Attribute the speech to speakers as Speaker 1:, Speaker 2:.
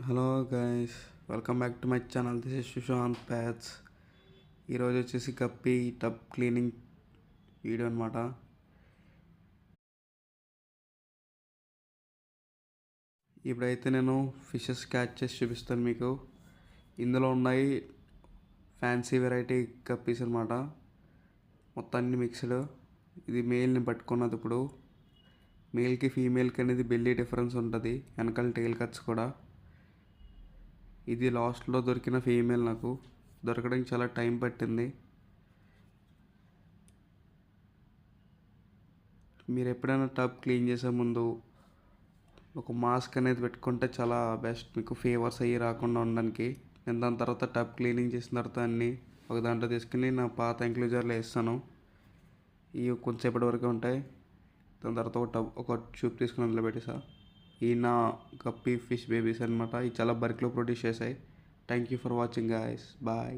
Speaker 1: Hello guys, welcome back to my channel. This is Sushant ప్యాట్స్. ఈరోజు వచ్చేసి కప్పి టబ్ క్లీనింగ్ వీడియో అనమాట. ఇప్పుడైతే నేను ఫిషెస్ క్యాచ్ చేసి చూపిస్తాను మీకు. ఇందులో ఉన్నాయి ఫ్యాన్సీ వెరైటీ కప్పీస్ అనమాట. మొత్తం అన్ని మిక్స్డ్. ఇది మేల్ని పట్టుకున్నది. ఇప్పుడు మేల్కి ఫీమేల్కి అనేది బెల్లీ డిఫరెన్స్ ఉంటుంది, వెనకాల టైల్ కట్స్ కూడా. ఇది లాస్ట్లో దొరికిన ఫీమేల్. నాకు దొరకడానికి చాలా టైం పట్టింది. మీరు ఎప్పుడైనా టబ్ క్లీన్ చేసే ముందు ఒక మాస్క్ అనేది పెట్టుకుంటే చాలా బెస్ట్, మీకు ఫీవర్స్ అయ్యి రాకుండా ఉండడానికి. నేను దాని తర్వాత టబ్ క్లీనింగ్ చేసిన తర్వాత అన్నీ ఒక దాంట్లో తీసుకుని నా పాత ఎంక్లూజర్లో వేస్తాను. ఇవి కొంచెంసేపటి వరకు ఉంటాయి. దాని తర్వాత ఒక ట్యూబ్ తీసుకుని అందులో పెట్టేసా. ఈ నా గప్పీ ఫిష్ బేబీస్ అనమాట. ఇవి చాలా బల్క్లో ప్రొడ్యూస్ చేశాయి. Thank you for watching guys. Bye.